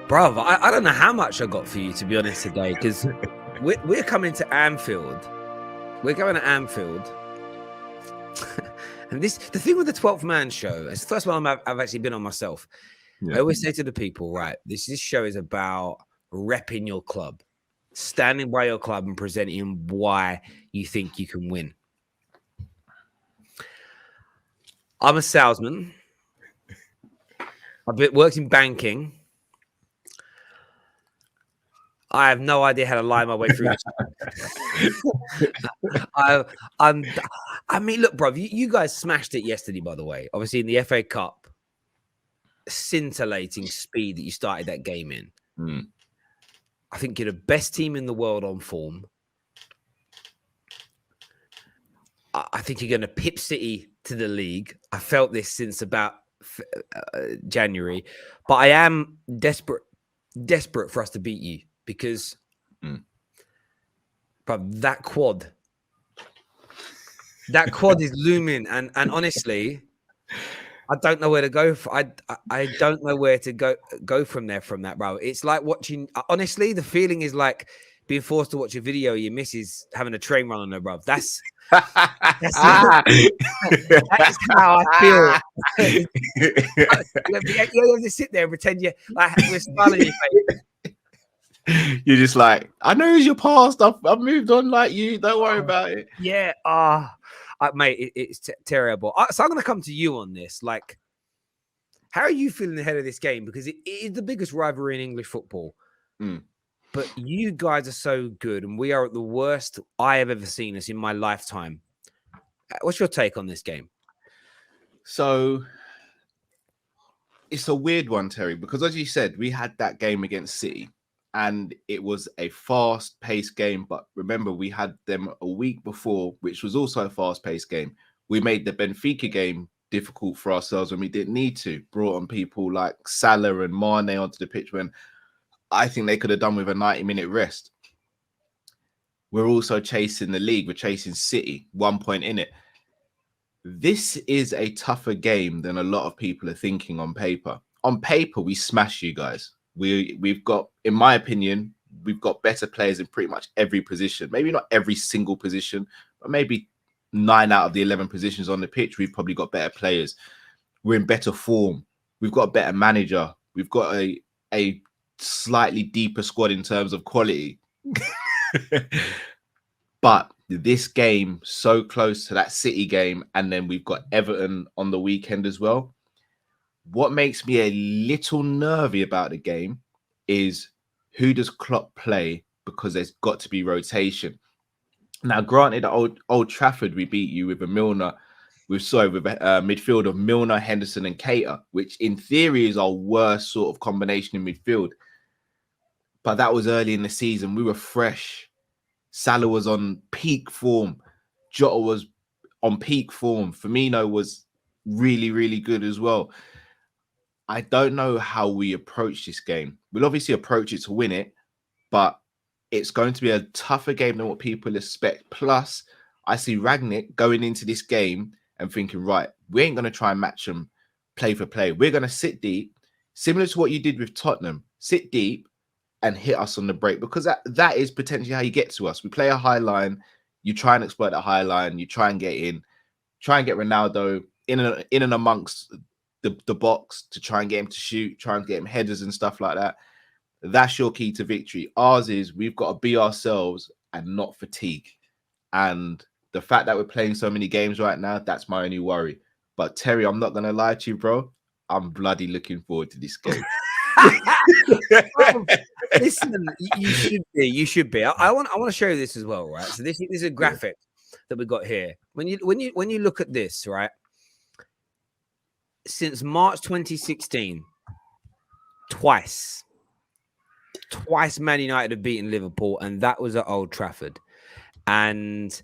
Bruv, I don't know how much I got for you, to be honest, today, because we're coming to Anfield. We're going to Anfield. And the thing with the 12th Man show, it's the first one I've actually been on myself. Yeah. I always say to the people, right, this show is about repping your club, standing by your club and presenting why you think you can win. I'm a salesman. I've worked in banking. I have no idea how to lie my way through this. I mean, look, bro, you guys smashed it yesterday, by the way. Obviously, in the FA Cup, scintillating speed that you started that game in. I think you're the best team in the world on form. I think you're going to pip City to the league. I felt this since about January, but I am desperate for us to beat you. Because, but that quad is looming, and honestly, I don't know where to go. I don't know where to go from there. From that, bro, it's like watching. Honestly, the feeling is like being forced to watch a video of your missus having a train run on her, bro. That is how I feel. You have to sit there and pretend you're smiling in your face. You're just like, I know it's your past. I've moved on like you. Don't worry about it. Yeah. Mate, it's terrible. So I'm going to come to you on this. Like, how are you feeling ahead of this game? Because it is the biggest rivalry in English football. But you guys are so good, and we are at the worst I have ever seen us in my lifetime. What's your take on this game? So it's a weird one, Terry, because as you said, we had that game against City. And it was a fast-paced game. But remember, we had them a week before, which was also a fast-paced game. We made the Benfica game difficult for ourselves when we didn't need to. Brought on people like Salah and Mane onto the pitch when I think they could have done with a 90-minute rest. We're also chasing the league. We're chasing City, 1 point in it. This is a tougher game than a lot of people are thinking on paper. On paper, we smash you guys. We've got, in my opinion, we've got better players in pretty much every position. Maybe not every single position, but maybe 9 out of the 11 positions on the pitch, we've probably got better players. We're in better form. We've got a better manager. We've got a slightly deeper squad in terms of quality. But this game, so close to that City game, and then we've got Everton on the weekend as well. What makes me a little nervy about the game is who does Klopp play, because there's got to be rotation. Now, granted, at Old Trafford, we beat you with a midfield of Milner, Henderson and Keita, which in theory is our worst sort of combination in midfield. But that was early in the season. We were fresh. Salah was on peak form. Jota was on peak form. Firmino was really, really good as well. I don't know how we approach this game. We'll obviously approach it to win it, but it's going to be a tougher game than what people expect. Plus, I see Rangnick going into this game and thinking, right, we ain't going to try and match them play for play. We're going to sit deep, similar to what you did with Tottenham. Sit deep and hit us on the break, because that is potentially how you get to us. We play a high line. You try and exploit that high line. You try and get in. Try and get Ronaldo in and amongst the box to try and get him to shoot, try and get him headers and stuff like that. That's your key to victory. Ours is we've got to be ourselves and not fatigue. And the fact that we're playing so many games right now, that's my only worry. But Terry, I'm not going to lie to you, bro. I'm bloody looking forward to this game. Listen, you should be. I want to show you this as well, right? So this is a graphic that we got here. When you look at this, right? Since March 2016, twice Man United have beaten Liverpool, and that was at Old Trafford. And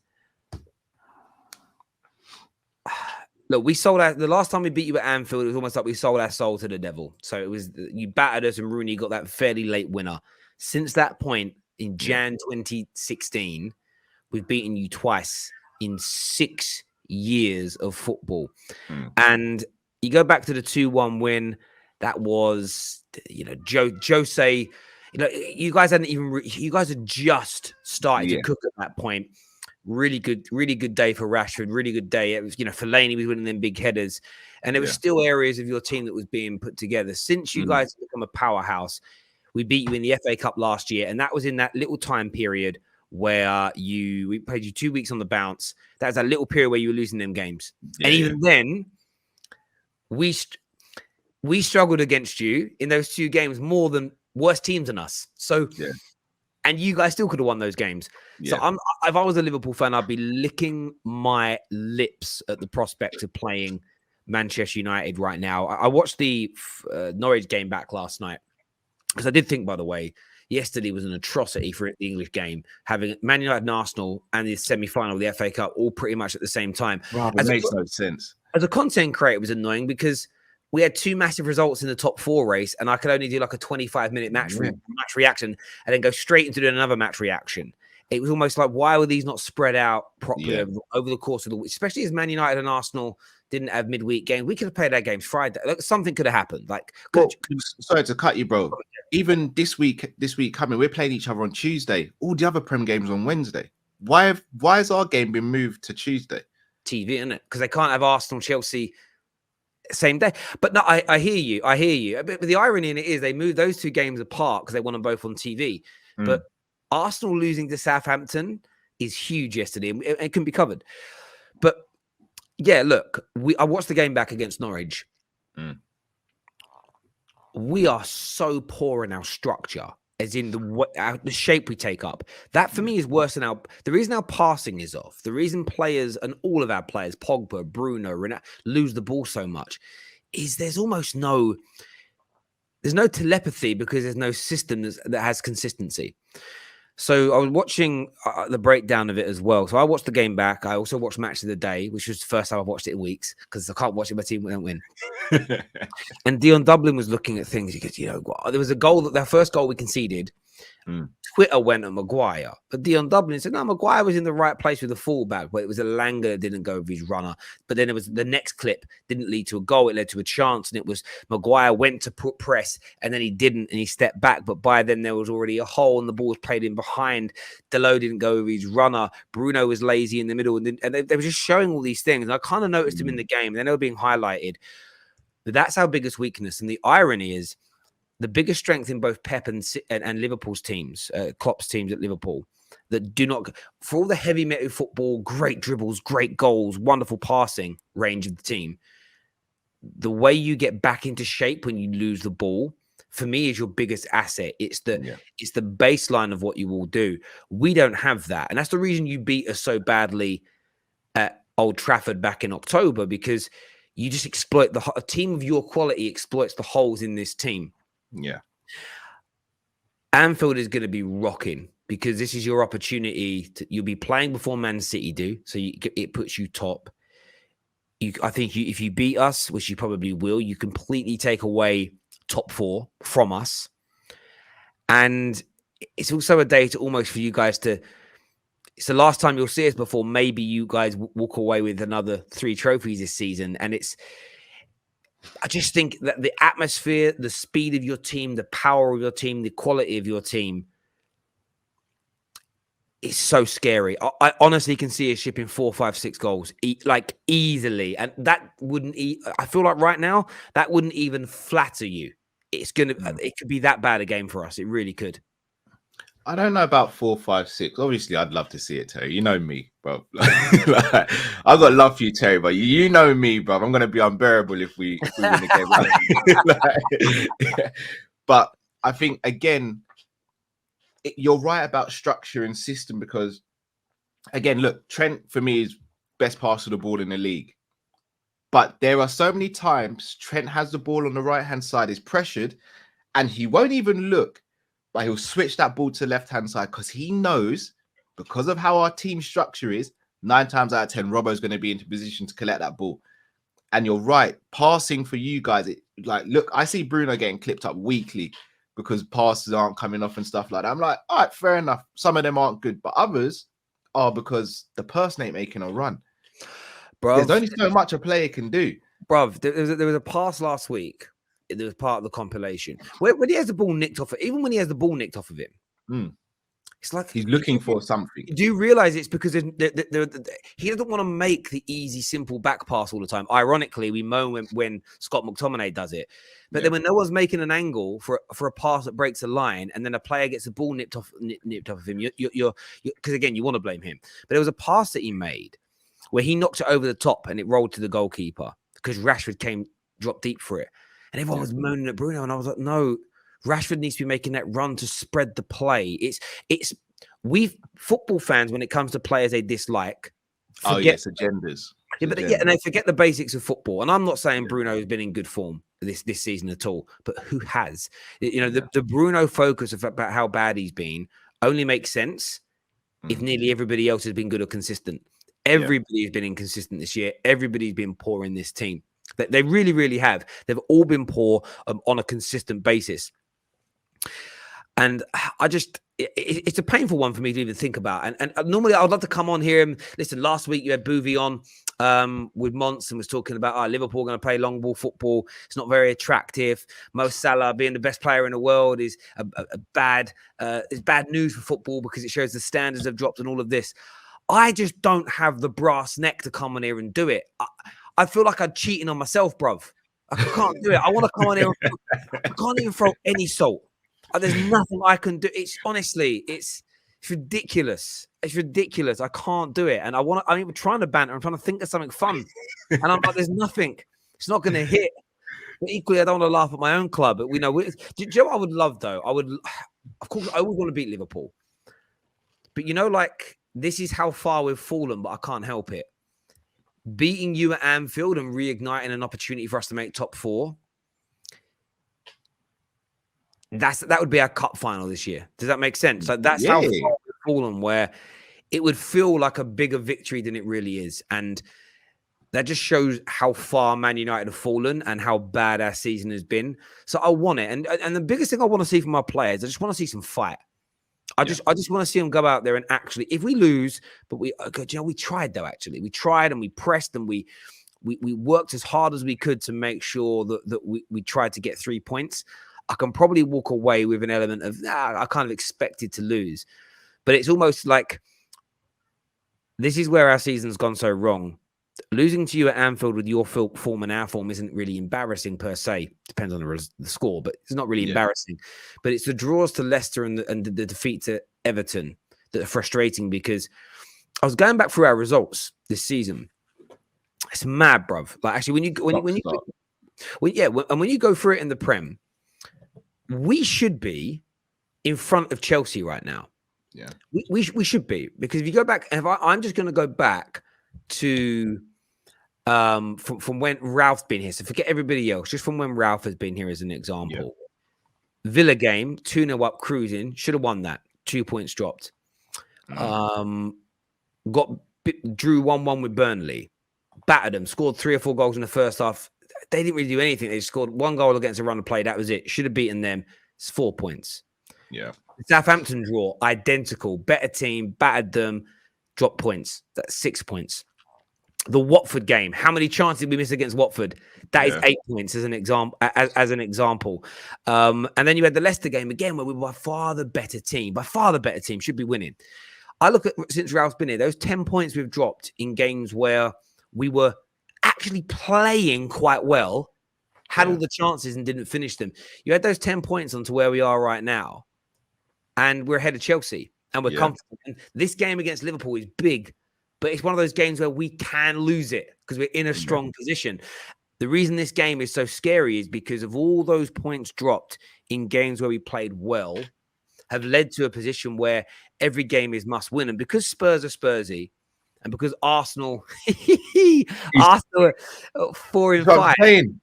look, we sold out. The last time we beat you at Anfield, it was almost like we sold our soul to the devil. So it was, you battered us and Rooney got that fairly late winner. Since that point, in Jan 2016, we've beaten you twice in 6 years of football. And you go back to the 2-1 win. That was, Jose. You guys hadn't even. You guys had just started to cook at that point. Really good day for Rashford. Really good day. It was, Fellaini was winning them big headers, and there was still areas of your team that was being put together. Since you guys have become a powerhouse, we beat you in the FA Cup last year, and that was in that little time period where we played you 2 weeks on the bounce. That was that little period where you were losing them games, and even then, we struggled against you in those 2 games more than worse teams than us. So, and you guys still could have won those games. So if I was a Liverpool fan, I'd be licking my lips at the prospect of playing Manchester United right now. I watched the Norwich game back last night because I did think, by the way, yesterday was an atrocity for the English game, having Man United and Arsenal and the semi-final of the FA Cup all pretty much at the same time. It makes no sense. As a content creator, it was annoying because we had 2 massive results in the top 4 race, and I could only do like a 25-minute match reaction and then go straight into another match reaction. It was almost like, why were these not spread out properly over the course of the week? Especially as Man United and Arsenal didn't have midweek games. We could have played our games Friday. Like, something could have happened. Sorry to cut you, bro. Even this week coming, we're playing each other on Tuesday. All the other Prem games on Wednesday. Why has our game been moved to Tuesday? TV, isn't it? Because they can't have Arsenal, Chelsea same day. But no, I hear you. But the irony in it is they moved those 2 games apart because they won them both on TV. But Arsenal losing to Southampton is huge yesterday, and it can be covered. But yeah, look, I watched the game back against Norwich. We are so poor in our structure, as in the shape we take up. That for me is worse than the reason our passing is off. The reason players and all of our players, Pogba, Bruno, Ronaldo, lose the ball so much is there's no telepathy because there's no system that has consistency. So I was watching the breakdown of it as well. So I watched the game back. I also watched Match of the Day, which was the first time I've watched it in weeks because I can't watch it. My team won't win. And Dion Dublin was looking at things. He goes, there was a goal their first goal we conceded. Twitter went at Maguire, but Dion Dublin said, no, Maguire was in the right place with the fullback, but it was Elanga that didn't go with his runner. But then it was the next clip didn't lead to a goal. It led to a chance, and it was Maguire went to put press, and then he didn't, and he stepped back. But by then there was already a hole, and the ball was played in behind. Delo didn't go with his runner. Bruno was lazy in the middle, and they were just showing all these things. And I kind of noticed them in the game, and then they were being highlighted. But that's our biggest weakness. And the irony is, the biggest strength in both Pep and Liverpool's teams, Klopp's teams at Liverpool, that do not, for all the heavy metal football, great dribbles, great goals, wonderful passing range of the team, the way you get back into shape when you lose the ball, for me, is your biggest asset. It's the baseline of what you will do. We don't have that. And that's the reason you beat us so badly at Old Trafford back in October, because you just exploit a team of your quality exploits the holes in this team. Yeah. Anfield is going to be rocking because this is your opportunity. You'll be playing before Man City do, so it puts you top. I think if you beat us, which you probably will, you completely take away top 4 from us. And it's also a day to almost for you guys to, it's the last time you'll see us before maybe you guys walk away with another 3 trophies this season. And I just think that the atmosphere, the speed of your team, the power of your team, the quality of your team is so scary. I honestly can see us shipping 4, 5, 6 goals easily. And that wouldn't, I feel like right now, that wouldn't even flatter you. It could be that bad a game for us. It really could. I don't know about 4, 5, 6. Obviously, I'd love to see it, Terry. You know me, bro. I've got love for you, Terry, but you know me, bro. I'm going to be unbearable if we win the game. But I think, again, you're right about structure and system because, again, look, Trent, for me, is best passer of the ball in the league. But there are so many times Trent has the ball on the right-hand side, is pressured, and he won't even look. But he'll switch that ball to the left-hand side because he knows, because of how our team structure is, 9 times out of 10, Robbo's going to be into position to collect that ball. And you're right, passing for you guys, look, I see Bruno getting clipped up weekly because passes aren't coming off and stuff like that. I'm like, all right, fair enough. Some of them aren't good, but others are because the person ain't making a run. Bruv, there's only so much a player can do. Bruv, there was a pass last week It was part of the compilation. When he has the ball nicked off, even when he has the ball nicked off of him, it's like he's looking for something. Do you realize it's because he doesn't want to make the easy, simple back pass all the time? Ironically, we moan when Scott McTominay does it, but then when no one's making an angle for a pass that breaks a line, and then a player gets the ball nipped off of him, you're because again you want to blame him. But there was a pass that he made where he knocked it over the top and it rolled to the goalkeeper because Rashford dropped deep for it, and everyone was moaning at Bruno, and I was like, no. Rashford needs to be making that run to spread the play. We football fans, when it comes to players they dislike. Agendas. And they forget the basics of football. And I'm not saying Bruno has been in good form this season at all, but who has? The Bruno focus about how bad he's been only makes sense if nearly everybody else has been good or consistent. Everybody has been inconsistent this year. Everybody's been poor in this team. They really, really have. They've all been poor on a consistent basis. And it's a painful one for me to even think about. And normally I'd love to come on here and listen. Last week you had Boovy on with Mons and was talking about Liverpool going to play long ball football. It's not very attractive. Mo Salah being the best player in the world is bad news for football because it shows the standards have dropped and all of this. I just don't have the brass neck to come on here and do it. I feel like I'm cheating on myself, bruv. I can't do it. I want to come on here. I can't even throw any salt. There's nothing I can do. It's honestly, it's ridiculous. It's ridiculous. I can't do it. And I'm even trying to banter. I'm trying to think of something fun. And I'm like, there's nothing. It's not going to hit. But equally, I don't want to laugh at my own club. But do you know what I would love, though? Of course, I would want to beat Liverpool. But this is how far we've fallen, but I can't help it. Beating you at Anfield and reigniting an opportunity for us to make top 4. That would be our cup final this year. Does that make sense? So that's how far we've fallen, where it would feel like a bigger victory than it really is. And that just shows how far Man United have fallen and how bad our season has been. So I want it. And the biggest thing I want to see from our players, I just want to see some fight. I just want to see them go out there and actually, if we lose, but we tried though, actually. We tried and we pressed and we worked as hard as we could to make sure that we tried to get 3 points. I can probably walk away with an element of, I kind of expected to lose. But it's almost like this is where our season's gone so wrong. Losing to you at Anfield with your form and our form isn't really embarrassing per se. Depends on the score, but it's not really embarrassing. But it's the draws to Leicester and the defeat to Everton that are frustrating, because I was going back through our results this season. It's mad, bruv. Like, actually, when you go through it in the Prem, we should be in front of Chelsea right now. Yeah, we should be, because if you go back, I'm just going to go back to from when Ralph's been here. So forget everybody else, just from when Ralph has been here as an example. Yeah. Villa game, 2-0 up, cruising, should have won that. 2 points dropped. Drew 1-1 with Burnley, battered them, scored 3 or 4 goals in the first half. They didn't really do anything. They scored 1 goal against a run of play. That was it. Should have beaten them. It's 4 points. Yeah. Southampton draw, identical, better team, battered them, dropped points. That's 6 points. The Watford game, how many chances did we miss against Watford? That is 8 points as an example. And then you had the Leicester game again, where we were by far the better team. Should be winning. I look at, since Ralph's been here, those 10 points we've dropped in games where we were actually playing quite well, had all the chances and didn't finish them. You had those 10 points onto where we are right now, and we're ahead of Chelsea, and we're comfortable. And this game against Liverpool is big, but it's one of those games where we can lose it because we're in a strong position. The reason this game is so scary is because of all those points dropped in games where we played well have led to a position where every game is must win. And because Spurs are Spursy, and because Arsenal are 4 and 5.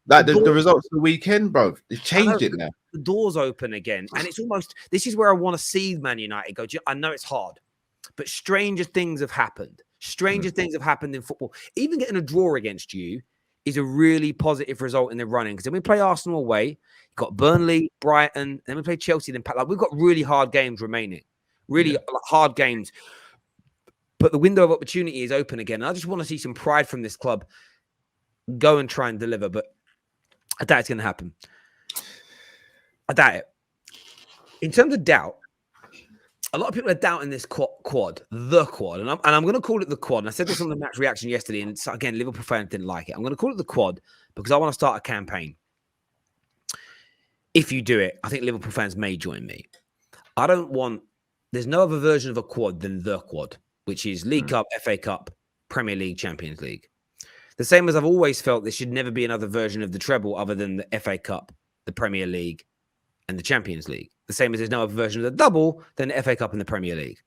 Like the results of the weekend, bro, they've changed it now. The door's open again. And it's almost, this is where I want to see Man United go. I know it's hard, but stranger things have happened. Stranger things have happened in football. Even getting a draw against you is a really positive result in the running. Because then we play Arsenal away, you've got Burnley, Brighton, then we play Chelsea, then we've got really hard games remaining. Really hard games. But the window of opportunity is open again. I just want to see some pride from this club go and try and deliver. But I doubt it's going to happen. I doubt it. In terms of doubt, a lot of people are doubting this quad, the quad, and I'm going to call it the quad. And I said this on the match reaction yesterday, and so again, Liverpool fans didn't like it. I'm going to call it the quad because I want to start a campaign. If you do it, I think Liverpool fans may join me. There's no other version of a quad than the quad, which is League Cup, FA Cup, Premier League, Champions League. The same as I've always felt there should never be another version of the treble other than the FA Cup, the Premier League, and the Champions League. The same as there's no other version of the double than the FA Cup and the Premier League.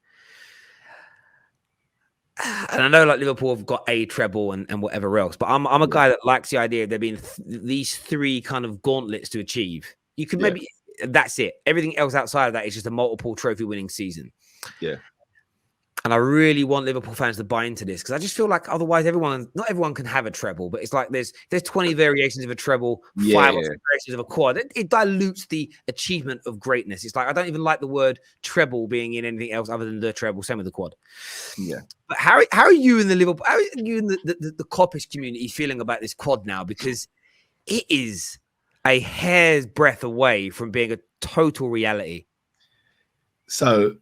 And I know like Liverpool have got a treble and whatever else, but I'm a guy that likes the idea of there being these three kind of gauntlets to achieve. You could maybe, that's it. Everything else outside of that is just a multiple trophy winning season. Yeah. And I really want Liverpool fans to buy into this because I just feel like otherwise not everyone can have a treble, but it's like there's 20 variations of a treble, 5 variations of a quad. It dilutes the achievement of greatness. It's like I don't even like the word treble being in anything else other than the treble. Same with the quad. Yeah. But how are you in the Liverpool? How are you in the Coppish community feeling about this quad now? Because it is a hair's breadth away from being a total reality. So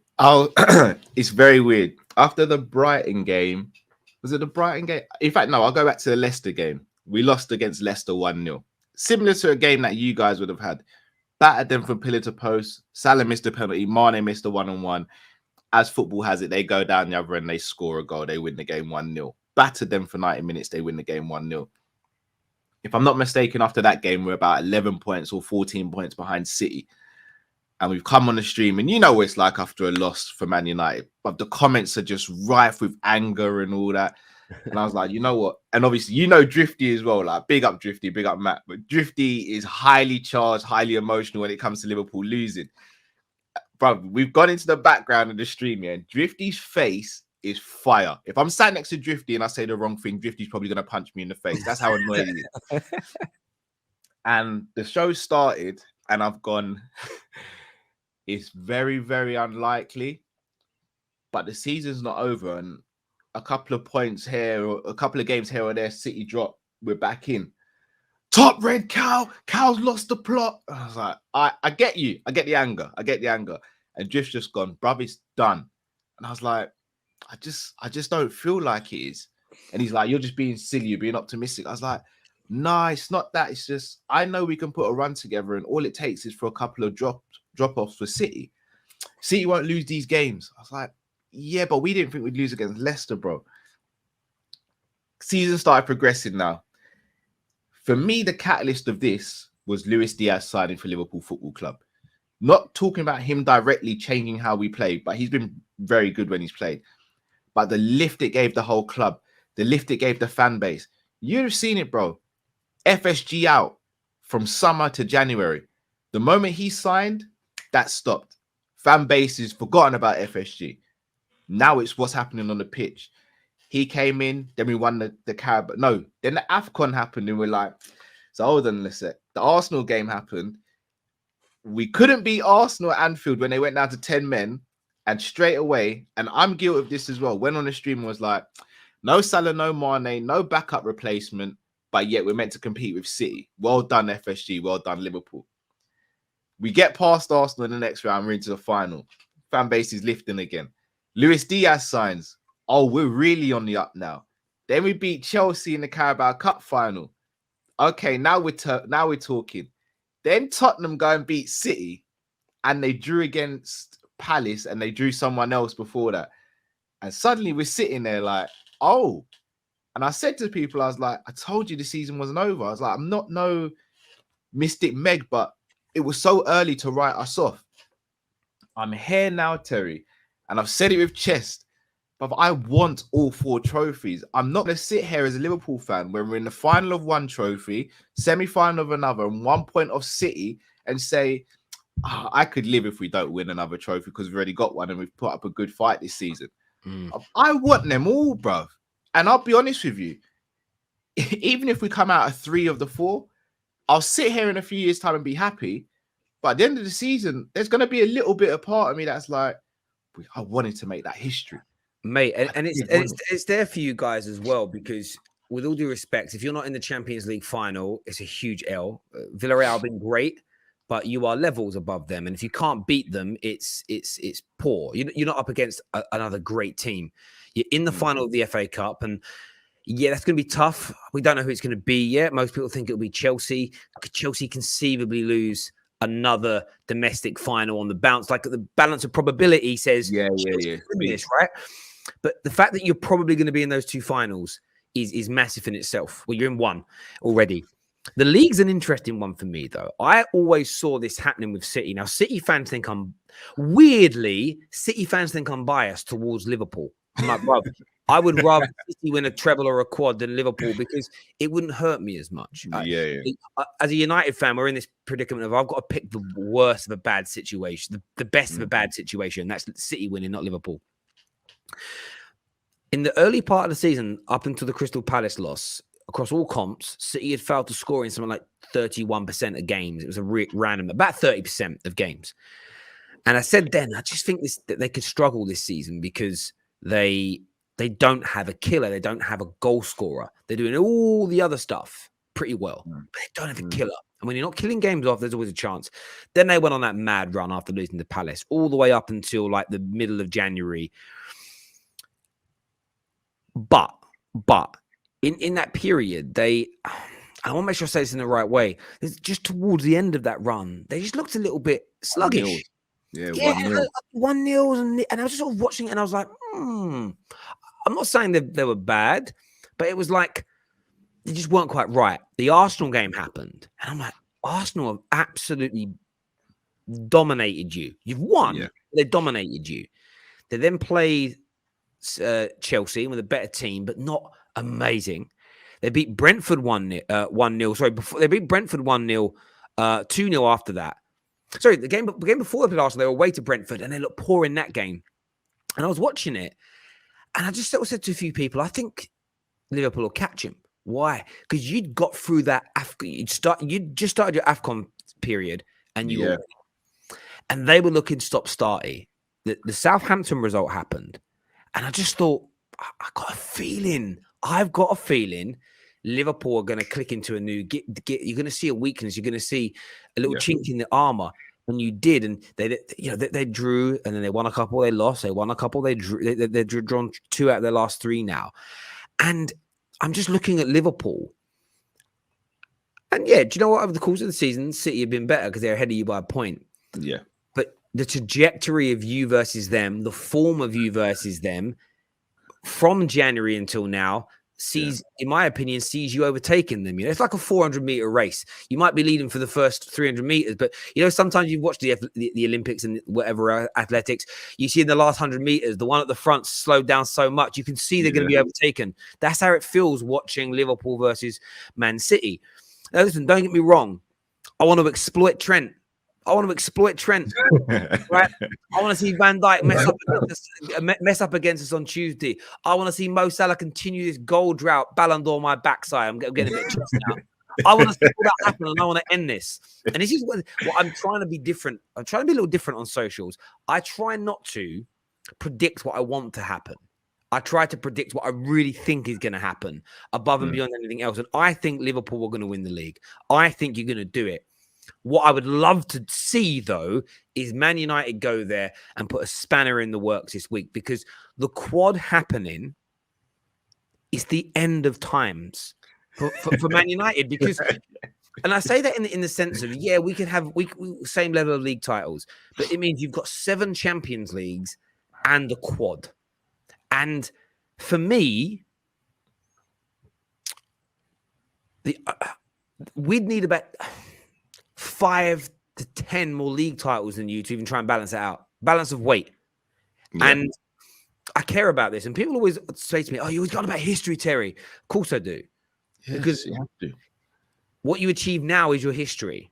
it's very weird. After the Brighton game, was it the Brighton game? In fact, no, I'll go back to the Leicester game. We lost against Leicester 1-0. Similar to a game that you guys would have had. Battered them from pillar to post. Salah missed a penalty. Mane missed a 1-on-1. As football has it, they go down the other end, they score a goal, they win the game 1-0. Battered them for 90 minutes, they win the game 1-0. If I'm not mistaken, after that game, we're about 11 points or 14 points behind City. And we've come on the stream, and you know what it's like after a loss for Man United. But the comments are just rife with anger and all that. And I was like, you know what? And obviously, you know Drifty as well. Like, big up Drifty, big up Matt. But Drifty is highly charged, highly emotional when it comes to Liverpool losing. Bro, we've gone into the background of the stream here, and Drifty's face is fire. If I'm sat next to Drifty and I say the wrong thing, Drifty's probably going to punch me in the face. That's how annoying he is. And the show started, and I've gone... It's very, very unlikely, but the season's not over, and a couple of points here or a couple of games here or there, City drop, we're back in. Top red cow, cow's lost the plot. I was like, I get you. I get the anger. And Drift's just gone, bruv, it's done. And I was like, I just don't feel like it is. And he's like, you're just being silly, you're being optimistic. I was like, no, it's not that. It's just, I know we can put a run together, and all it takes is for a couple of drop-offs for City. City won't lose these games. I was like, yeah, but we didn't think we'd lose against Leicester, bro. Season started progressing now. For me, the catalyst of this was Luis Diaz signing for Liverpool Football Club. Not talking about him directly changing how we play, but he's been very good when he's played. But the lift it gave the whole club, the lift it gave the fan base. You'd have seen it, bro. FSG out from summer to January. The moment he signed, that stopped. Fan base is forgotten about FSG. Now it's what's happening on the pitch. He came in, then we won the Carabao. No, then the AFCON happened, and we're like, so hold on a sec. The Arsenal game happened. We couldn't beat Arsenal at Anfield when they went down to 10 men, and straight away, and I'm guilty of this as well, went on the stream and was like, no Salah, no Mane, no backup replacement, but yet we're meant to compete with City. Well done, FSG. Well done, Liverpool. We get past Arsenal in the next round. We're into the final. Fan base is lifting again. Luis Diaz signs. Oh, we're really on the up now. Then we beat Chelsea in the Carabao Cup final. Okay, now we're talking. Then Tottenham go and beat City, and they drew against Palace, and they drew someone else before that. And suddenly we're sitting there like, oh. And I said to people, I was like, I told you the season wasn't over. I was like, I'm not no Mystic Meg, but it was so early to write us off. I'm here now, Terry, and I've said it with chest, but I want all 4 trophies. I'm not going to sit here as a Liverpool fan when we're in the final of one trophy, semi-final of another, and 1 point of City, and say, oh, I could live if we don't win another trophy because we've already got one and we've put up a good fight this season. I want them all, bruv. And I'll be honest with you, even if we come out of 3 of the 4, I'll sit here in a few years' time and be happy. But at the end of the season, there's going to be a little bit of part of me that's like, I wanted to make that history. Mate, and it's there for you guys as well, because with all due respect, if you're not in the Champions League final, it's a huge L. Villarreal have been great, but you are levels above them. And if you can't beat them, it's poor. You're not up against another great team. You're in the final of the FA Cup, and yeah, that's going to be tough. We don't know who it's going to be yet. Most people think it'll be Chelsea. Could Chelsea conceivably lose another domestic final on the bounce? Like the balance of probability says, yeah. This, right? But the fact that you're probably going to be in those two finals is massive in itself. Well, you're in one already. The league's an interesting one for me, though. I always saw this happening with City. Now, City fans think I'm biased towards Liverpool. I'm like, bro, I would rather City win a treble or a quad than Liverpool because it wouldn't hurt me as much. As a United fan, we're in this predicament of I've got to pick the worst of a bad situation, the best of a bad situation. That's City winning, not Liverpool. In the early part of the season, up until the Crystal Palace loss, across all comps, City had failed to score in something like 31% of games. It was a random, about 30% of games. And I said then, I just think that they could struggle this season because they don't have a killer. They don't have a goal scorer. They're doing all the other stuff pretty well, but they don't have a killer. And when you're not killing games off, there's always a chance. Then they went on that mad run after losing to Palace all the way up until like the middle of January. But in that period, I want to make sure I say this in the right way. Just towards the end of that run, they just looked a little bit sluggish. 1-0. 1-0. And I was just sort of watching it and I was like, I'm not saying they were bad, but it was like they just weren't quite right. The Arsenal game happened. And I'm like, Arsenal have absolutely dominated you. You've won. Yeah. They dominated you. They then played Chelsea with a better team, but not amazing. They beat Brentford 1-0. Sorry, before they beat Brentford 1-0, 2-0 after that. Sorry, the game before they played Arsenal, they were away to Brentford, and they looked poor in that game. And I was watching it, and I just sort of said to a few people, I think Liverpool will catch him. Why? Because you'd got through that you'd just started your AFCON period, and and they were looking stop-starty. The Southampton result happened. And I just thought, I've got a feeling Liverpool are going to click into a new you're going to see a weakness. You're going to see a little chink in the armor. And you did. And they drew, and then they won a couple, they lost. They won a couple, they drew. They've drawn 2 out of their last 3 now. And I'm just looking at Liverpool. And do you know what? Over the course of the season, City have been better because they're ahead of you by a point. Yeah. The trajectory of you versus them, the form of you versus them from January until now in my opinion, sees you overtaking them. It's like a 400-meter race. You might be leading for the first 300 meters, but sometimes you watch the Olympics and whatever athletics, you see in the last 100 meters, the one at the front slowed down so much, you can see they're going to be overtaken. That's how it feels watching Liverpool versus Man City. Now, listen, don't get me wrong. I want to exploit Trent. Right? I want to see Van Dijk mess up against us on Tuesday. I want to see Mo Salah continue this goal drought, Ballon d'Or my backside. I'm getting a bit stressed now. I want to see all that happen, and I want to end this. And this is what I'm trying to be different. I'm trying to be a little different on socials. I try not to predict what I want to happen. I try to predict what I really think is going to happen above and beyond anything else. And I think Liverpool are going to win the league. I think you're going to do it. What I would love to see, though, is Man United go there and put a spanner in the works this week, because the quad happening is the end of times for Man United. Because, and I say that in the sense of, we can have same level of league titles, but it means you've got 7 Champions Leagues and a quad. And for me, we'd need about 5 to 10 more league titles than you to even try and balance it out. Balance of weight. Yeah. And I care about this. And people always say to me, you always got about history, Terry. Of course I do. Yes, because you have to. What you achieve now is your history.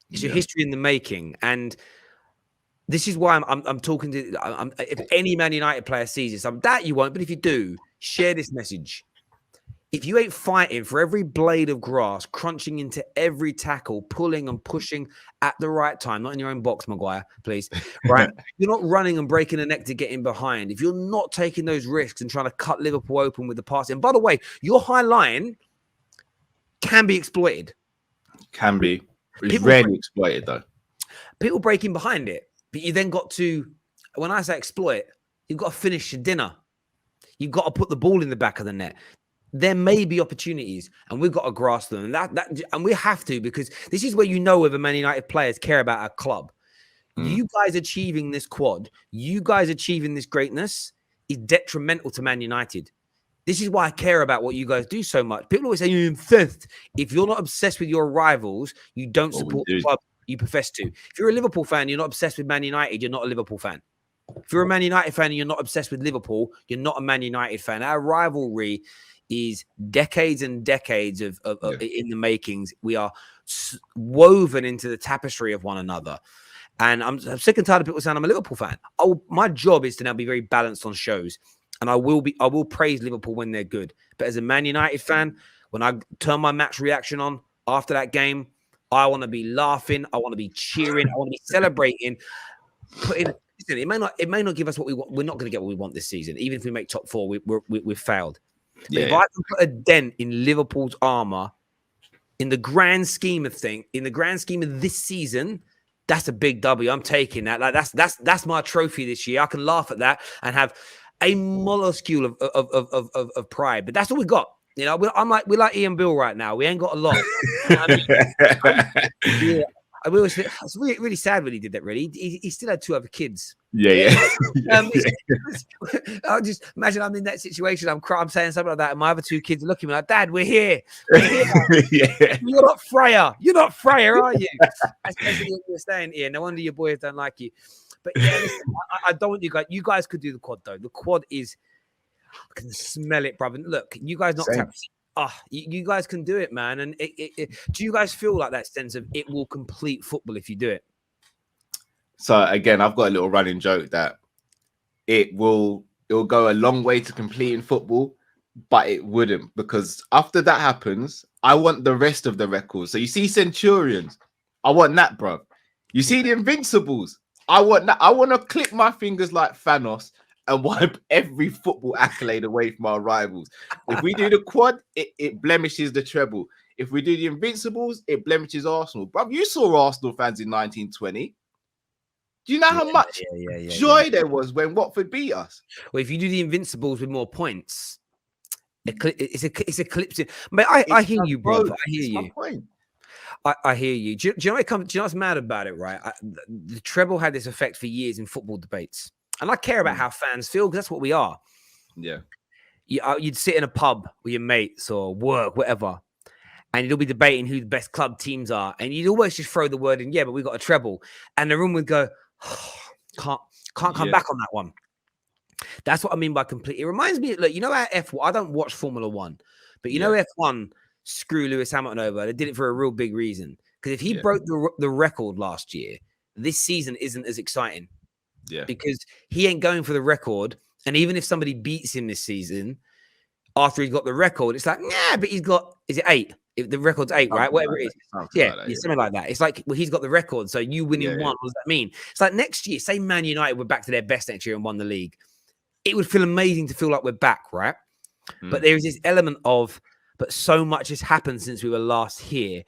It's your history in the making. And this is why I'm talking to... if any Man United player sees this, that you won't, but if you do, share this message. If you ain't fighting for every blade of grass, crunching into every tackle, pulling and pushing at the right time, not in your own box, Maguire, please, right? You're not running and breaking a neck to get in behind. If you're not taking those risks and trying to cut Liverpool open with the pass. And by the way, your high line can be exploited. Can be. It's rarely exploited, though. People breaking behind it, but you then got to, when I say exploit, you've got to finish your dinner. You've got to put the ball in the back of the net. There may be opportunities, and we've got to grasp them. And we have to, because this is where you know whether Man United players care about our club. You guys achieving this quad, you guys achieving this greatness is detrimental to Man United. This is why I care about what you guys do so much. People always say you're obsessed. If you're not obsessed with your rivals, you don't support the club you profess to. If you're a Liverpool fan, you're not obsessed with Man United, you're not a Liverpool fan. If you're a Man United fan and you're not obsessed with Liverpool, you're not a Man United fan. Our rivalry is decades and decades of in the makings. We are woven into the tapestry of one another. And I'm sick and tired of people saying I'm a Liverpool fan. My job is to now be very balanced on shows. And I will praise Liverpool when they're good. But as a Man United fan, when I turn my match reaction on after that game, I want to be laughing. I want to be cheering. I want to be celebrating. Listen, it may not give us what we want. We're not going to get what we want this season. Even if we make top four, we've failed. But if I can put a dent in Liverpool's armor, in the grand scheme of this season, that's a big W. I'm taking that. Like that's my trophy this year. I can laugh at that and have a molecule of pride. But that's all we got. You know, we're like Ian Bill right now. We ain't got a lot. I mean, it's really sad when he did that. Really, he still had 2 other kids. I just imagine I'm in that situation. I'm saying something like that, and my other 2 kids are looking at me like, "Dad, we're here." You're not Freya. You're not Freya, are you? That's basically what you're saying, Ian. No wonder your boys don't like you. But yeah, listen, I don't want you guys. You guys could do the quad though. The quad is. I can smell it, brother. Look, you guys knocked out. You guys can do it, man. And do you guys feel like that sense of it will complete football if you do it? So again, I've got a little running joke that it'll go a long way to completing football, but it wouldn't, because after that happens, I want the rest of the records. So you see Centurions, I want that, bro. You see the Invincibles, I want that. I want to clip my fingers like Thanos and wipe every football accolade away from our rivals. If we do the quad, it blemishes the treble. If we do the Invincibles, it blemishes Arsenal. Bro, you saw Arsenal fans in 1920. Do you know how much joy there was when Watford beat us? Well, if you do the Invincibles with more points, it's eclipsing. Mate, I hear you, bro. I hear you. I hear you. Do you know what's mad about it, right? The treble had this effect for years in football debates. And I care about how fans feel, because that's what we are. Yeah. You'd sit in a pub with your mates or work, whatever, and you'd all be debating who the best club teams are. And you'd always just throw the word in, yeah, but we got a treble. And the room would go, can't come back on that one. That's what I mean by complete. It reminds me, look, you know how F1, I don't watch Formula 1, but you know F1 screw Lewis Hamilton over. They did it for a real big reason. Because if he broke the record last year, this season isn't as exciting. Yeah, because he ain't going for the record. And even if somebody beats him this season after he's got the record, it's like, nah, but he's got, is it 8? If the record's 8, right? Whatever it is. Something like that. It's like, well, he's got the record. So you winning 1, what does that mean? It's like next year, say Man United were back to their best next year and won the league. It would feel amazing to feel like we're back, right? But there is this element of, but so much has happened since we were last here.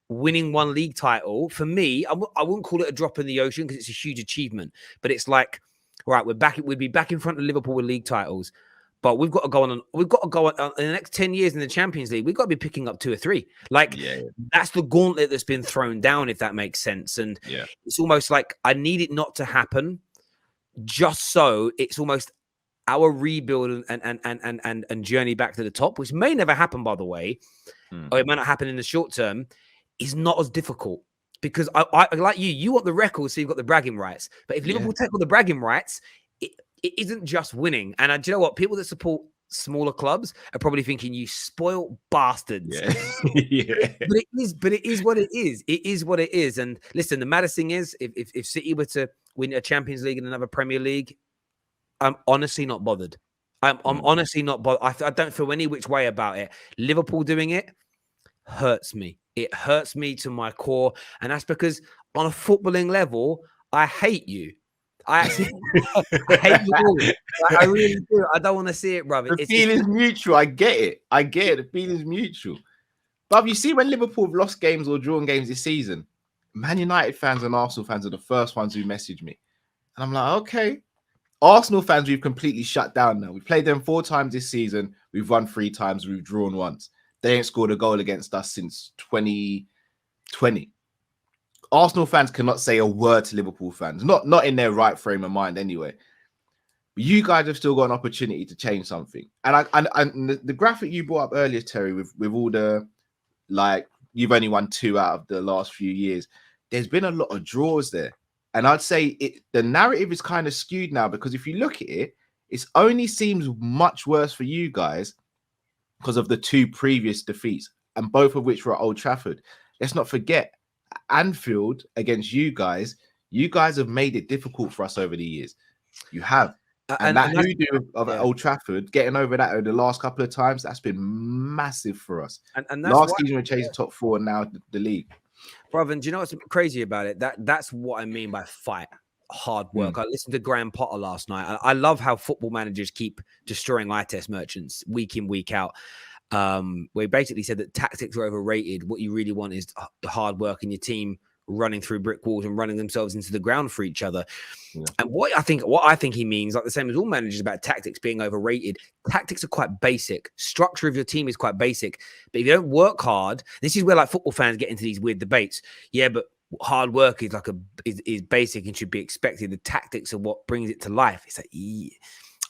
Winning 1 league title, for me, I wouldn't call it a drop in the ocean because it's a huge achievement. But it's like, right, we'd be back in front of Liverpool with league titles. But we've got to go on. We've got to go on in the next 10 years in the Champions League. We've got to be picking up 2 or 3. Like that's the gauntlet that's been thrown down, if that makes sense. And it's almost like I need it not to happen, just so it's almost our rebuild and journey back to the top, which may never happen, by the way, or it may not happen in the short term. Is not as difficult because I like you want the record, so you've got the bragging rights. But if Liverpool take all the bragging rights, it isn't just winning. And do you know what? People that support smaller clubs are probably thinking, you spoiled bastards. But it is what it is. It is what it is. And listen, the maddest thing is, if City were to win a Champions League and another Premier League, I'm honestly not bothered. I'm honestly not bothered. I don't feel any which way about it. Liverpool doing it hurts me. It hurts me to my core. And that's because on a footballing level, I hate you. I actually I hate you all. I really do. I don't want to see it, brother. The feeling's mutual. I get it. The feeling's mutual. But you see when Liverpool have lost games or drawn games this season, Man United fans and Arsenal fans are the first ones who message me. And I'm like, okay. Arsenal fans, we've completely shut down now. We've played them 4 times this season. We've won 3 times. We've drawn once. They ain't scored a goal against us since 2020. Arsenal fans cannot say a word to Liverpool fans. Not in their right frame of mind anyway. But you guys have still got an opportunity to change something. And the graphic you brought up earlier, Terry, with all the, like, you've only won 2 out of the last few years. There's been a lot of draws there. And I'd say the narrative is kind of skewed now, because if you look at it, it only seems much worse for you guys because of the 2 previous defeats, and both of which were at Old Trafford. Let's not forget, Anfield against you guys have made it difficult for us over the years. You have. And that hoodoo of Old Trafford, getting over that over the last couple of times, that's been massive for us. And that's last season we chased top 4, and now the league. Brother, do you know what's crazy about it? That's what I mean by fight, hard work. I listened to Graham Potter last night. I love how football managers keep destroying eye test merchants week in, week out. Where he basically said that tactics are overrated. What you really want is the hard work in your team running through brick walls and running themselves into the ground for each other. Yeah. And what I think he means, like the same as all managers about tactics being overrated, tactics are quite basic. Structure of your team is quite basic. But if you don't work hard, this is where like football fans get into these weird debates. Yeah, but hard work is like is basic and should be expected. The tactics are what brings it to life. It's like,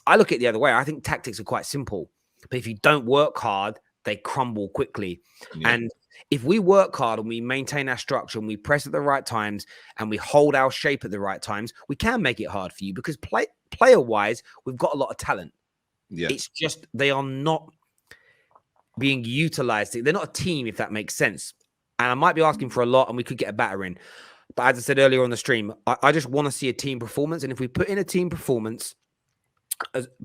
I look at it the other way. I think tactics are quite simple. But if you don't work hard, they crumble quickly. Yeah. And if we work hard and we maintain our structure and we press at the right times and we hold our shape at the right times, we can make it hard for you, because player-wise, we've got a lot of talent. Yeah. It's just they are not being utilized. They're not a team, if that makes sense. And I might be asking for a lot and we could get a battering. But as I said earlier on the stream, I just want to see a team performance. And if we put in a team performance,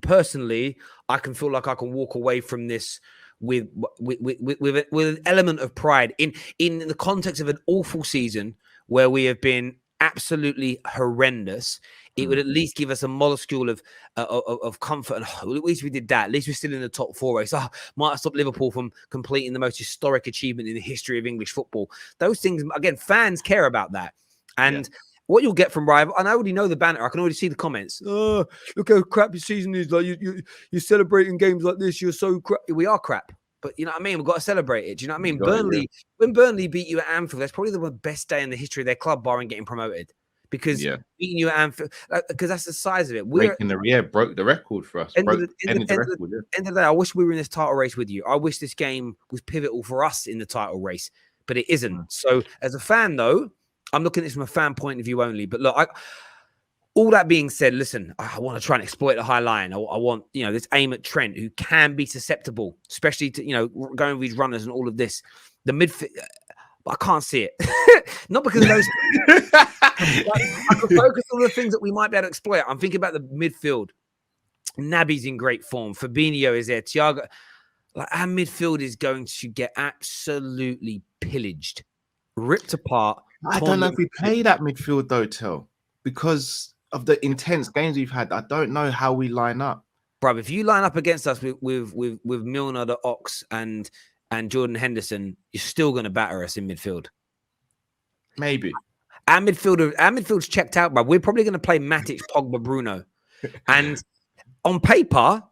personally, I can feel like I can walk away from this with an element of pride in the context of an awful season where we have been absolutely horrendous. It would at least give us a molecule of comfort, and at least we did that. At least we're still in the top 4 race. Might have stopped Liverpool from completing the most historic achievement in the history of English football. Those things, again, fans care about that. And what you'll get from Rival, and I already know the banter. I can already see the comments. Oh, look how crap your season is. Like you're celebrating games like this. You're so crap. We are crap, but you know what I mean. We've got to celebrate it. Do you know what I mean? When Burnley beat you at Anfield, that's probably the best day in the history of their club, barring getting promoted. Because beating you at Anfield, because that's the size of it. Broke the record for us. End of the day, I wish we were in this title race with you. I wish this game was pivotal for us in the title race, but it isn't. So, as a fan, though, I'm looking at this from a fan point of view only. But look, all that being said, listen, I want to try and exploit the high line. I want, this aim at Trent, who can be susceptible, especially to, going with these runners and all of this. The midfield, I can't see it. Not because of those. I can focus on the things that we might be able to exploit. I'm thinking about the midfield. Naby's in great form. Fabinho is there. Thiago. Like, our midfield is going to get absolutely pillaged, ripped apart. I don't know if we play that midfield though, Tel, because of the intense games we've had. I don't know how we line up, bro. If you line up against us with Milner, the Ox, and Jordan Henderson, you're still going to batter us in midfield. Maybe our midfield's checked out, bro. We're probably going to play Matic, Pogba, Bruno, and on paper,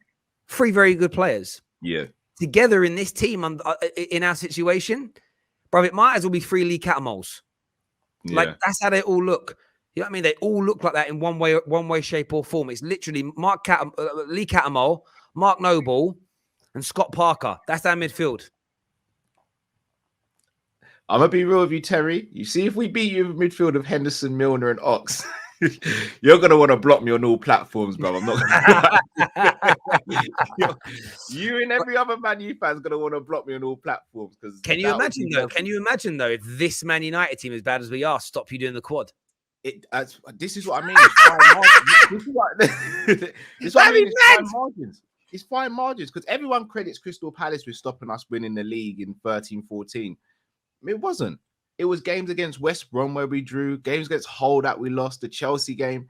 3 very good players. Yeah, together in this team, in our situation, bro, it might as well be 3 Lee Catamals. Yeah. Like, that's how they all look. You know what I mean? They all look like that in one way, shape, or form. It's literally Lee Catamal, Mark Noble, and Scott Parker. That's our midfield. I'm gonna be real with you, Terry. You see, if we beat you with midfield of Henderson, Milner, and Ox, you're gonna want to block me on all platforms, bro. I'm not gonna you and every other Man U fan's gonna want to block me on all platforms. Because can you imagine though if this Man United team, as bad as we are, stop you doing the quad? This is what I mean. It's fine margins, because everyone credits Crystal Palace with stopping us winning the league in 13-14. It wasn't. It was games against West Brom where we drew, games against Hull that we lost, the Chelsea game.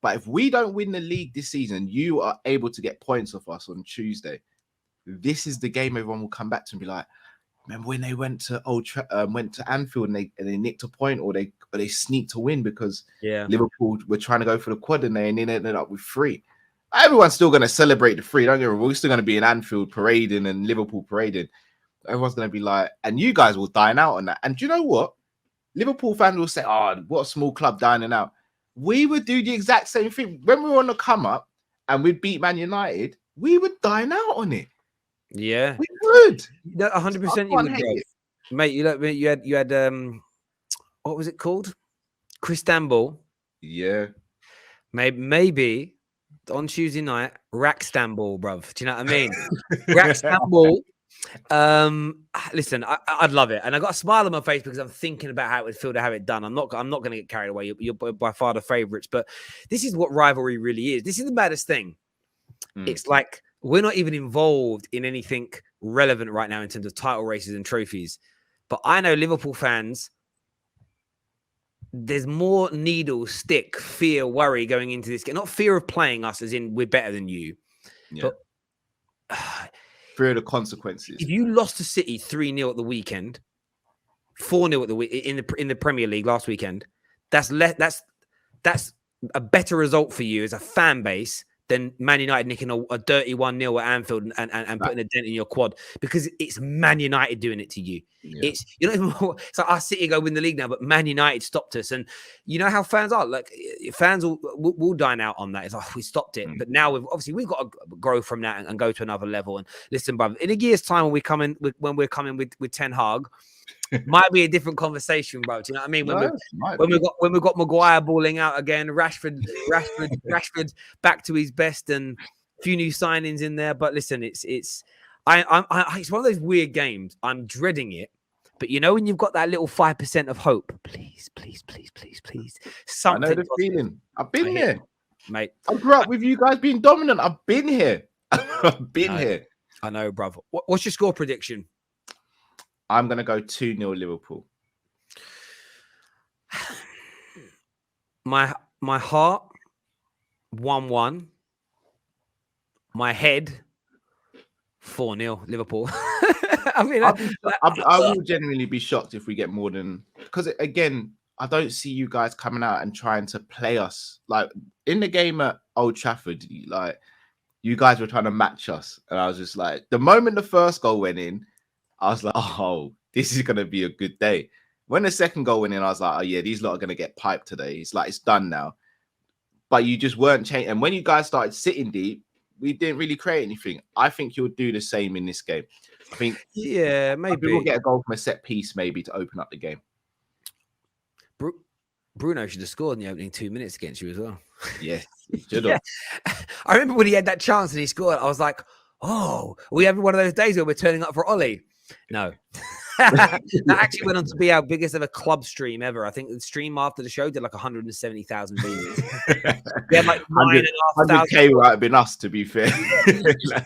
But if we don't win the league this season, you are able to get points off us on Tuesday. This is the game everyone will come back to and be like, Remember when they went to went to Anfield and they nicked a point or they sneaked a win because Liverpool were trying to go for the quad and they ended up with 3. Everyone's still going to celebrate the 3. Don't get me wrong. We're still going to be in Anfield parading and Liverpool parading. Everyone's going to be like, and you guys will dine out on that. And do you know what? Liverpool fans will say, "Oh, what a small club dining out." We would do the exact same thing when we were on the come up and we'd beat Man United. We would dine out on it. Yeah, we would. 100%. You would, bro. Mate. You had what was it called? Christambul. Yeah. Maybe on Tuesday night, Rackstambul, bruv. Do you know what I mean? Rackstambul. Listen, I'd love it, and I got a smile on my face because I'm thinking about how it would feel to have it done. I'm not going to get carried away. You're by far the favourites, but this is what rivalry really is. This is the baddest thing. It's like we're not even involved in anything relevant right now in terms of title races and trophies. But I know Liverpool fans, there's more needle, stick, fear, worry going into this game. Not fear of playing us as in we're better than you, but fear of the consequences. If you lost to City 3-0 at the weekend, 4-0 at in the Premier League last weekend, that's a better result for you as a fan base than Man United nicking a dirty 1-0 at Anfield and putting a dent in your quad, because it's Man United doing it to you. Yeah. It's like our City go win the league now, but Man United stopped us. And you know how fans are. Like fans will dine out on that. It's like we stopped it, but now we've got to grow from that and go to another level. And listen, brother, in a year's time when we're coming with Ten Hag, might be a different conversation, bro. Do you know what I mean? When we've got Maguire balling out again, Rashford back to his best, and a few new signings in there. But listen, it's one of those weird games. I'm dreading it, but you know when you've got that little 5% of hope, please. Something. I know the feeling. I've been there, mate. I grew up with you guys being dominant. I've been here. Here. I know, brother. What's your score prediction? I'm going to go 2-0 Liverpool. My heart, 1-1. My head, 4-0 Liverpool. I mean, I will genuinely be shocked if we get more than... Because, again, I don't see you guys coming out and trying to play us. Like, in the game at Old Trafford, like, you guys were trying to match us. And I was just like... The moment the first goal went in, I was like, oh, this is going to be a good day. When the second goal went in, I was like, oh, yeah, these lot are going to get piped today. It's like, it's done now. But you just weren't changing. And when you guys started sitting deep, we didn't really create anything. I think you'll do the same in this game. I think, yeah, maybe we'll get a goal from a set piece, maybe, to open up the game. Bruno should have scored in the opening 2 minutes against you as well. Yes, he should have. Yeah. I remember when he had that chance and he scored, I was like, oh, we have one of those days where we're turning up for Ollie. No. That actually went on to be our biggest ever club stream ever. I think the stream after the show did like 170,000 views. We had like 100K might have been us, to be fair.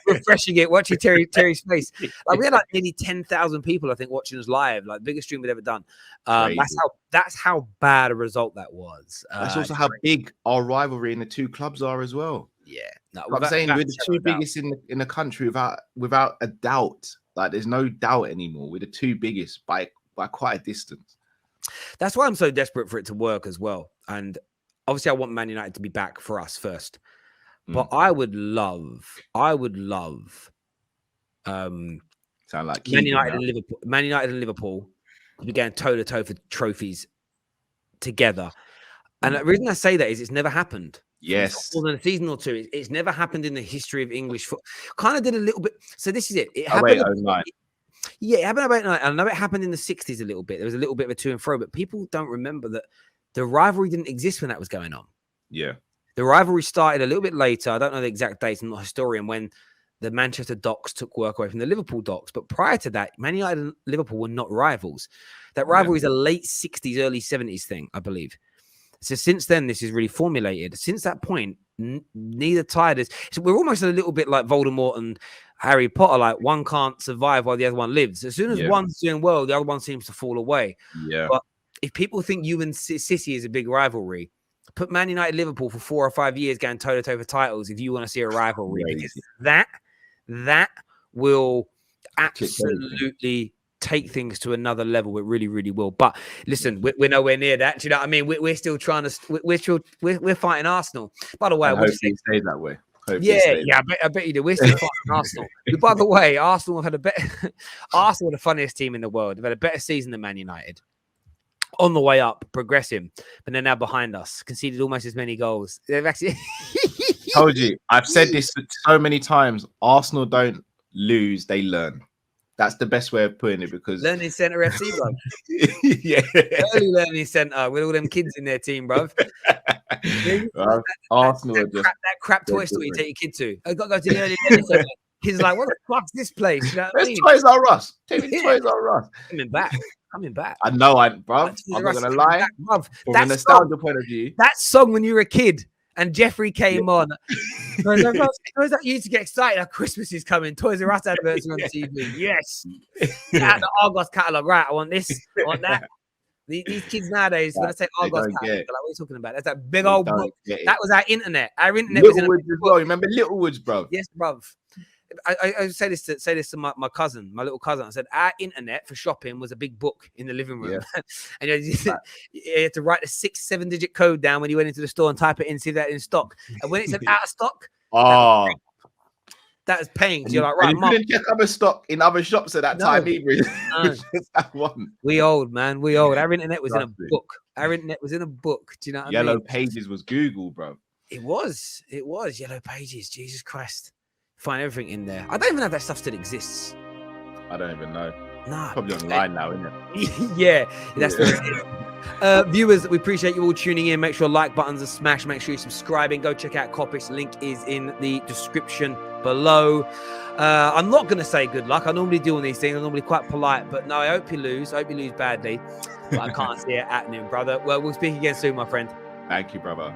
Refreshing it, watching Terry's face. Like we had like nearly 10,000 people, I think, watching us live. Like biggest stream we'd ever done. That's how bad a result that was. That's also how big our rivalry in the two clubs are as well. Yeah, no, I'm saying we're the two biggest in the country without a doubt. Like, there's no doubt anymore. We're the two biggest by quite a distance. That's why I'm so desperate for it to work as well. And obviously, I want Man United to be back for us first. But I would love. Sound like Man United and Liverpool to be going toe to toe for trophies together. And the reason I say that is it's never happened. Yes. More than a season or two. It's never happened in the history of English football. Kind of did a little bit. So this is it. It happened. Yeah, it happened about 09. I know it happened in the 60s a little bit. There was a little bit of a to and fro, but people don't remember that the rivalry didn't exist when that was going on. Yeah. The rivalry started a little bit later. I don't know the exact dates. I'm not a historian, when the Manchester Docks took work away from the Liverpool Docks. But prior to that, Man United and Liverpool were not rivals. That rivalry is a late 60s, early 70s thing, I believe. So since then, this is really formulated. Since that point, neither side is. So we're almost a little bit like Voldemort and Harry Potter. Like one can't survive while the other one lives. As soon as one's doing well, the other one seems to fall away. Yeah. But if people think you and City is a big rivalry, put Man United Liverpool for 4 or 5 years going toe to toe for titles. If you want to see a rivalry, because that will absolutely take things to another level. It really, really will. But listen, we're nowhere near that. Do you know what I mean? We're still trying to. We're fighting Arsenal. By the way, I hope it stays that way. I bet you do. We're still fighting Arsenal. By the way, Arsenal have had a better. Arsenal are the funniest team in the world. They've had a better season than Man United. On the way up, progressing, but they're now behind us. Conceded almost as many goals. They've actually told you. I've said this so many times. Arsenal don't lose; they learn. That's the best way of putting it, because learning centre FC, bro. Yeah, early learning centre with all them kids in their team, bro. Arsenal that crap toy store you take your kid to. I got to go to the early learning centre. Kids are like, what the fuck's this place? You know what I mean? Toys R Us. Take me Toys R Us. Coming back. I know, bruv. I'm not gonna lie. From a nostalgia point of view, that song when you were a kid and Jeffrey came on. Toys R you used to get excited. Like, Christmas is coming. Toys R Us adverts are on TV. Yes. Out the Argos catalogue. Right. I want this. I want that. These kids nowadays, when I say Argos catalogue, they're like, what are you talking about? That's that big old book. That was our internet. Our internet was in Littlewoods as well. Remember Littlewoods, bro? Yes, bruv. I say this to my cousin, my little cousin. I said our internet for shopping was a big book in the living room, and you had to write the 6-7 digit code down when you went into the store and type it in, see that in stock. And when it said out of stock, that was paying. You're like, right, you couldn't check other stock in other shops at that time either. That one. We old, man. We old. Our internet was in a book. Our internet was in a book. Do you know what I mean? Yellow Pages was Google, bro. It was Yellow Pages. Jesus Christ. Find everything in there. I don't even know if that stuff still exists. I don't even know. Nah, probably online now, isn't it? Yeah, that's what it is. Viewers, we appreciate you all tuning in. Make sure like buttons are smashed. Make sure you're subscribing. Go check out Coppix. Link is in the description below. I'm not going to say good luck. I normally do on these things. I'm normally quite polite, but no, I hope you lose. I hope you lose badly. But I can't see it happening, brother. Well, we'll speak again soon, my friend. Thank you, brother.